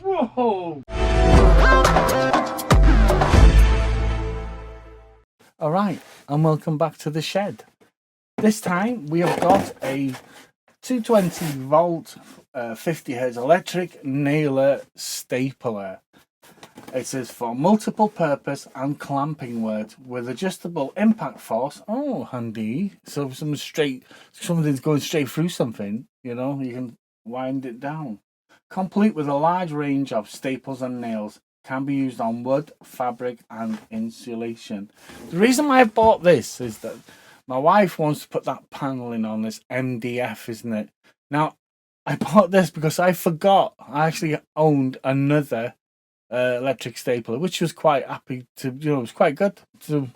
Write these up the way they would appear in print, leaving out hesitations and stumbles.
Whoa! Alright, and welcome back to the shed. This time we have got a 220 volt 50 hertz electric nailer stapler. It says for multiple purpose and clamping work with adjustable impact force. Oh, handy. So if something's going straight through something, you know, you can wind it down. Complete with a large range of staples and nails. Can be used on wood, fabric and insulation. The reason why I bought this is that my wife wants to put that paneling on this MDF, isn't it? Now, I bought this because I forgot I actually owned another electric stapler, which was quite happy to, you know, it was quite good to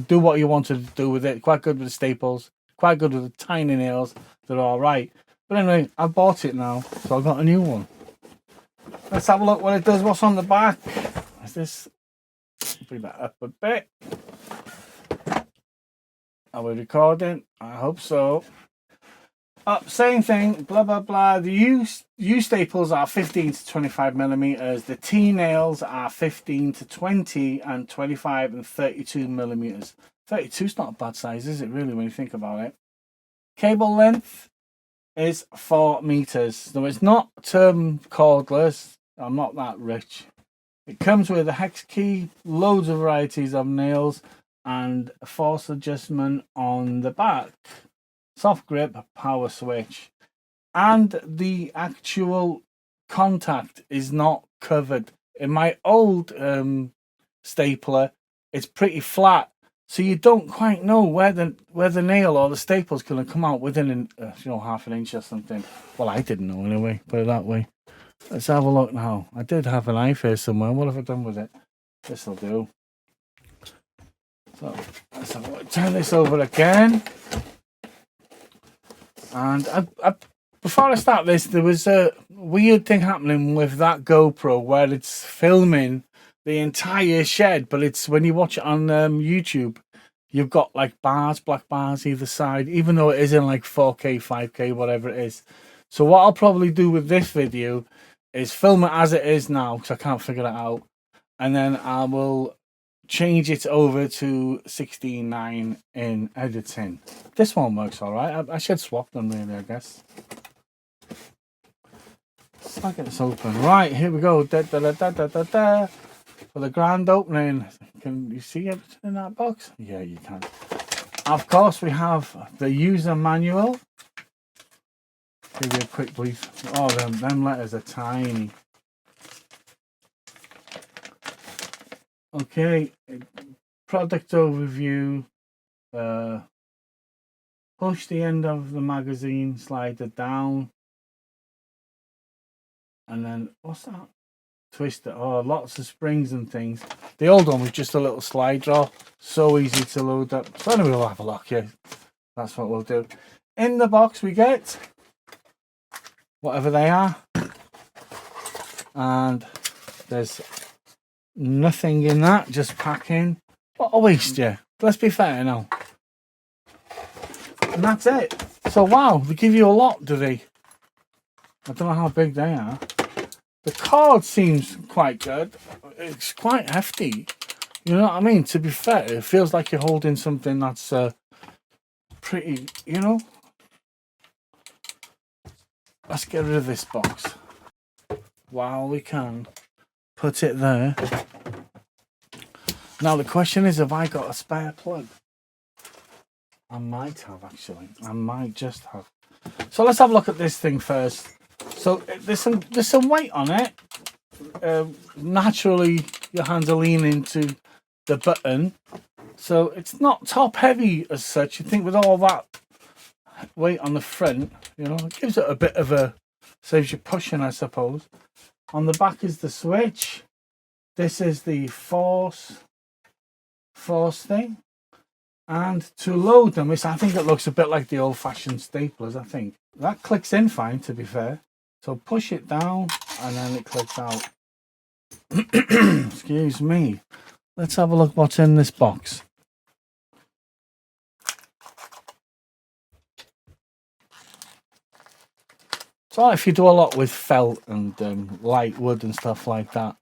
do what you wanted to do with it. Quite good with the staples, quite good with the tiny nails. They're all right. But anyway, I bought it now, so I got a new one. Let's have a look what it does. What's on the back? Is this? Bring that up a bit. Are we recording? I hope so. Same thing, blah blah blah. The U staples are 15 to 25 millimeters. The T nails are 15 to 20 and 25 and 32 millimeters. 32 is not a bad size, is it really, when you think about it? Cable length is 4 meters. So it's not cordless. I'm not that rich. It comes with a hex key, loads of varieties of nails, and a force adjustment on the back. Soft grip, power switch, and the actual contact is not covered. In my old stapler, it's pretty flat, so you don't quite know where the nail or the staple's going to come out within half an inch or something. Well, I didn't know anyway. Put it that way. Let's have a look now. I did have a knife here somewhere. What have I done with it? This'll do. So let's have a look. Turn this over again. And before I start this, there was a weird thing happening with that GoPro where it's filming the entire shed, but it's when you watch it on YouTube, you've got like black bars either side, even though it is in like 4K, 5K, whatever it is. So what I'll probably do with this video is film it as it is now, because I can't figure it out, and then I will change it over to 16:9 in editing. This one works all right. I should swap them really, I guess. Let's get this open. Right, here we go. Da, da, da, da, da, da, da. For the grand opening. Can you see everything in that box? Yeah, you can. Of course, we have the user manual. Give you a quick brief. Oh, them letters are tiny. Okay, product overview. Push the end of the magazine, slide it down, and then what's that? Twist it. Oh, lots of springs and things. The old one was just a little slide draw, so easy to load up. So anyway, we'll have a look here. That's what we'll do. In the box we get whatever they are, and there's nothing in that, just packing. What a waste, yeah. Let's be fair now. And that's it. So wow, they give you a lot, do they? I don't know how big they are. The cord seems quite good. It's quite hefty. You know what I mean? To be fair, it feels like you're holding something that's pretty, you know. Let's get rid of this box while we can. Put it there. Now the question is, have I got a spare plug? I might have, actually. I might just have. So let's have a look at this thing first. So there's some weight on it. Naturally, your hands are leaning to the button, so it's not top heavy as such. You think with all that weight on the front, you know, it gives it a bit of a, saves you pushing, I suppose. On the back is the switch. This is the force thing. And to load them, I think it looks a bit like the old-fashioned staplers, I think. That clicks in fine, to be fair. So push it down, and then it clicks out. Excuse me. Let's have a look what's in this box. So if you do a lot with felt and light wood and stuff like that,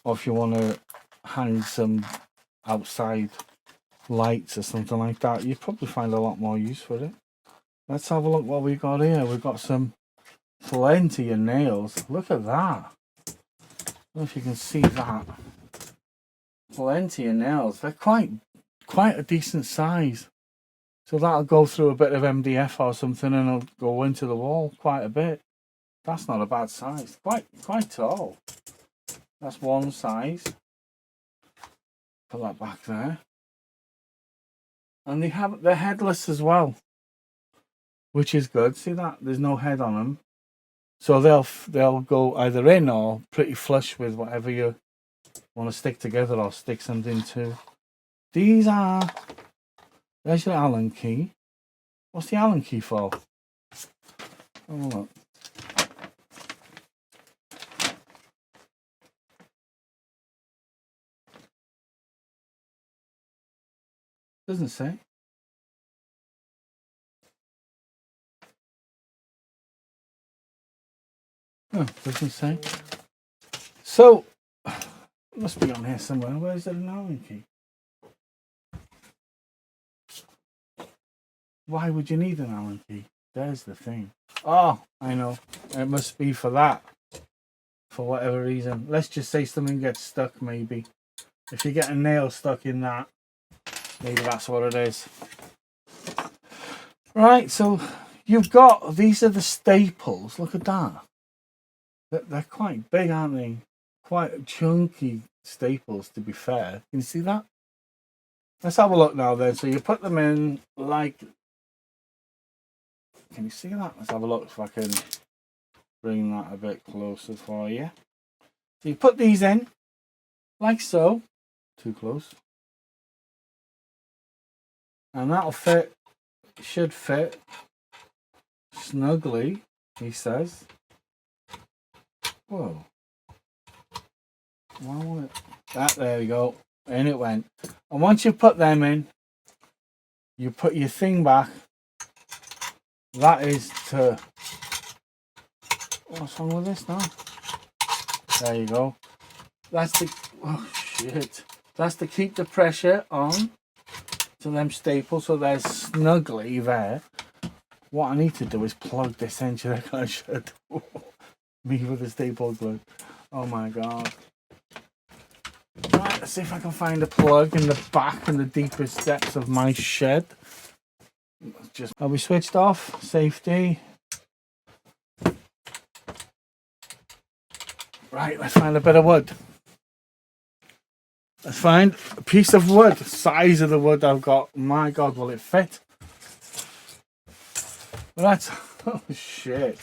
or if you want to hang some outside lights or something like that, you'd probably find a lot more use for it. Let's have a look what we got here. We've got plenty of nails. Look at that. I don't know if you can see that. Plenty of nails. They're quite a decent size. So that'll go through a bit of MDF or something and it'll go into the wall quite a bit. That's not a bad size. Quite tall. That's one size. Put that back there. And they're headless as well, which is good. See that? There's no head on them. So they'll go either in or pretty flush with whatever you want to stick together or stick something to. These are... There's your Allen key. What's the Allen key for? Oh, look. Doesn't say. Oh, doesn't say. So, it must be on here somewhere. Where is it an Allen key? Why would you need an Allen key? There's the thing. Oh, I know. It must be for that. For whatever reason. Let's just say something gets stuck, maybe. If you get a nail stuck in that, maybe that's what it is. Right, so you've got... These are the staples. Look at that. They're quite big, aren't they? Quite chunky staples, to be fair. Can you see that? Let's have a look now then. So you put them in like... Can you see that? Let's have a look if I can bring that a bit closer for you. So you put these in, like so. Too close. And that'll fit, should fit snugly, he says. Whoa. Why won't it? There we go. In it went. And once you put them in, you put your thing back. That is to... What's wrong with this now? There you go. That's the... Oh, shit. That's to keep the pressure on to them staples so they're snugly there. What I need to do is plug this in so they're going to shut me with the staple gun. Oh my god. Right, let's see if I can find a plug in the back in the deepest depths of my shed. Are we switched off? Safety. Right, let's find a bit of wood. Let's find a piece of wood. The size of the wood I've got. My god, will it fit? Well, that's... Oh shit.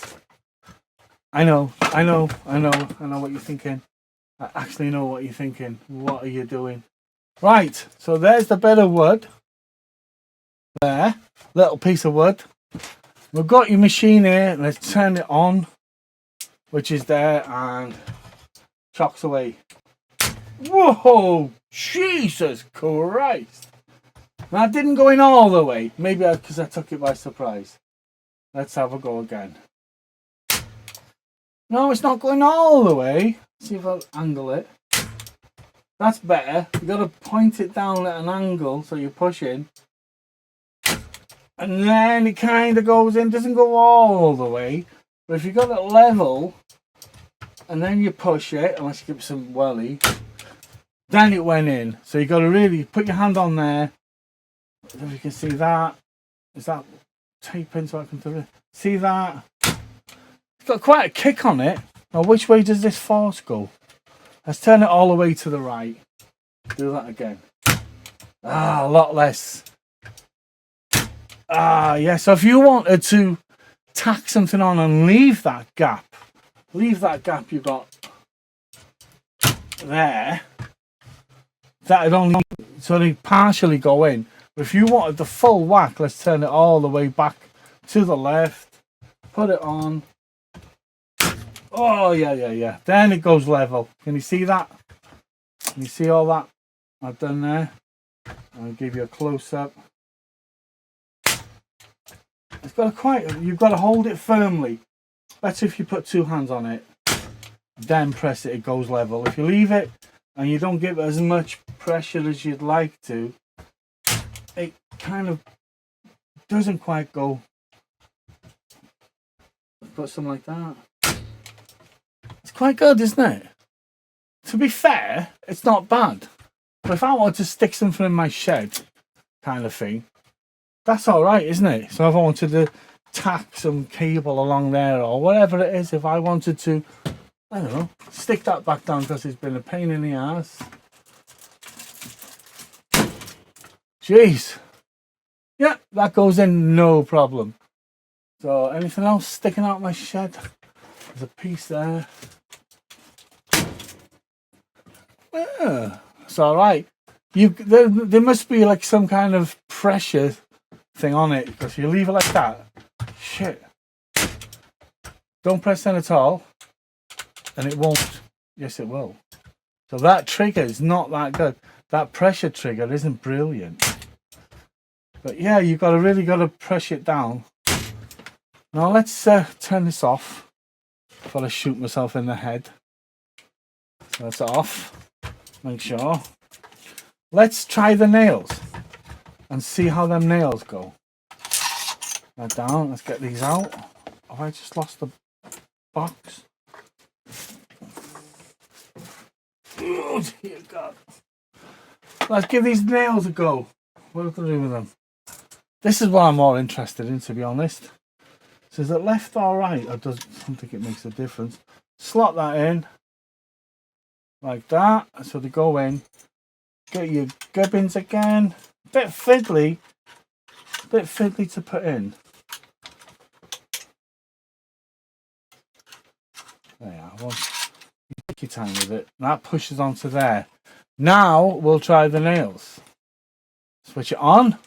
I know what you're thinking. I actually know what you're thinking. What are you doing? Right, so there's the bit of wood. There, little piece of wood. We've got your machine here. Let's turn it on, which is there, and chocks away. Whoa, Jesus Christ! That didn't go in all the way. Maybe because I took it by surprise. Let's have a go again. No, it's not going all the way. See if I'll angle it. That's better. You've got to point it down at an angle so you're pushing. And then it kind of goes in. Doesn't go all the way. But if you've got it level, and then you push it, unless you give it some welly, then it went in. So you've got to really put your hand on there. If you can see that. Is that taping so I can do it? See that? It's got quite a kick on it. Now, which way does this force go? Let's turn it all the way to the right. Do that again. Ah, a lot less. Ah, yeah. So if you wanted to tack something on and leave that gap you've got there, that'd only sort of partially go in. But if you wanted the full whack, let's turn it all the way back to the left. Put it on. Oh, yeah. Then it goes level. Can you see that? Can you see all that I've done there? I'll give you a close-up. It's got you've got to hold it firmly. Better if you put two hands on it, then press it, it goes level. If you leave it and you don't give it as much pressure as you'd like to, it kind of doesn't quite go. Put something like that. It's quite good, isn't it? To be fair, it's not bad. But if I wanted to stick something in my shed, kind of thing, that's alright, isn't it? So if I wanted to tack some cable along there or whatever it is, if I wanted to, I don't know, stick that back down because it's been a pain in the ass. Jeez. Yeah, that goes in no problem. So anything else sticking out my shed? There's a piece there. Yeah, it's alright. There must be like some kind of pressure thing on it, because you leave it like that, shit, don't press in at all and it won't. Yes, it will. So that trigger is not that good. That pressure trigger isn't brilliant. But yeah, you've really got to press it down. Now let's turn this off before I shoot myself in the head. So that's off. Make sure. Let's try the nails and see how them nails go. Now down, let's get these out. Have I just lost the box? Oh dear God. Let's give these nails a go. What do I do with them? This is what I'm more interested in, to be honest. So is it left or right? I don't think it makes a difference. Slot that in. Like that. So they go in. Get your gubbins again. Bit fiddly to put in. There you are. Well, you take your time with it. That pushes onto there. Now we'll try the nails. Switch it on.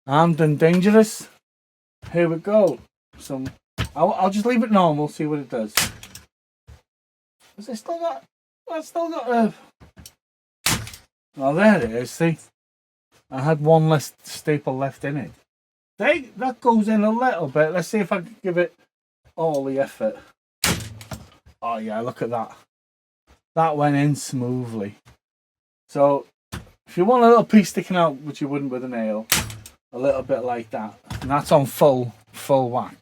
Armed and dangerous. Here we go. I'll just leave it normal. See what it does. Has it still got? That's still got a. Oh, there it is. See, I had one less staple left in it. That goes in a little bit. Let's see if I can give it all the effort. Oh yeah, look at that. That went in smoothly. So if you want a little piece sticking out, which you wouldn't with a nail, a little bit like that, and that's on full whack.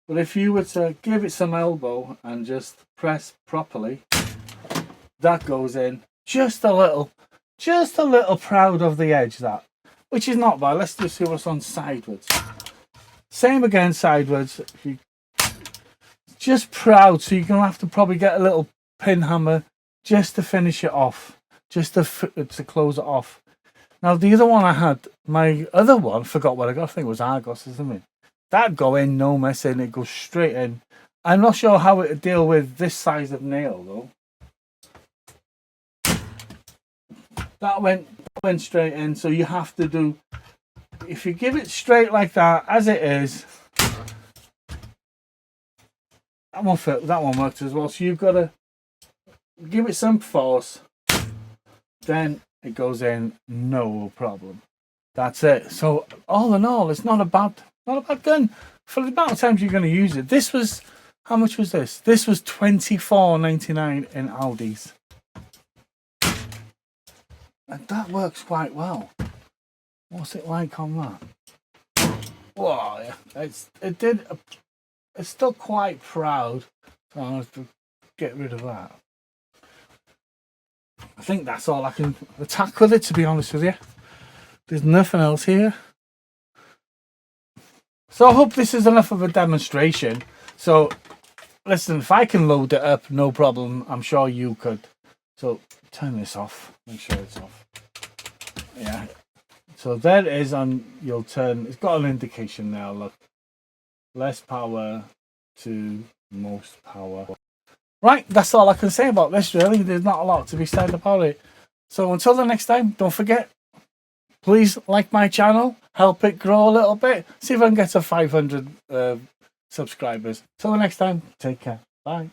But if you were to give it some elbow and just press properly, that goes in just a little proud of the edge, that, which is not bad. Let's just see what's on sideways. Same again, sideways. If you just proud, so you're gonna have to probably get a little pin hammer just to finish it off, just to close it off. Now the other one I had, my other one, forgot what I got. I think it was Argos, isn't it? That go in, no messing. It goes straight in. I'm not sure how it would deal with this size of nail though. That went straight in. So you have to do. If you give it straight like that, as it is, that one works as well. So you've got to give it some force. Then it goes in, no problem. That's it. So all in all, it's not a bad gun for the amount of times you're going to use it. This was, how much was this? This was $24.99 in Aldi's, and that works quite well. What's it like on that? Whoa, yeah. It's still quite proud. So I'll have to get rid of that. I think that's all I can attack with it, to be honest with you. There's nothing else here. So I hope this is enough of a demonstration. So listen, if I can load it up, no problem. I'm sure you could. So turn this off. Make sure it's off. Yeah. So there it is, and you'll turn. It's got an indication now. Look, less power to most power. Right, that's all I can say about this, really. There's not a lot to be said about it. So until the next time, don't forget, please like my channel, help it grow a little bit, see if I can get to 500 subscribers. Till the next time, take care. Bye.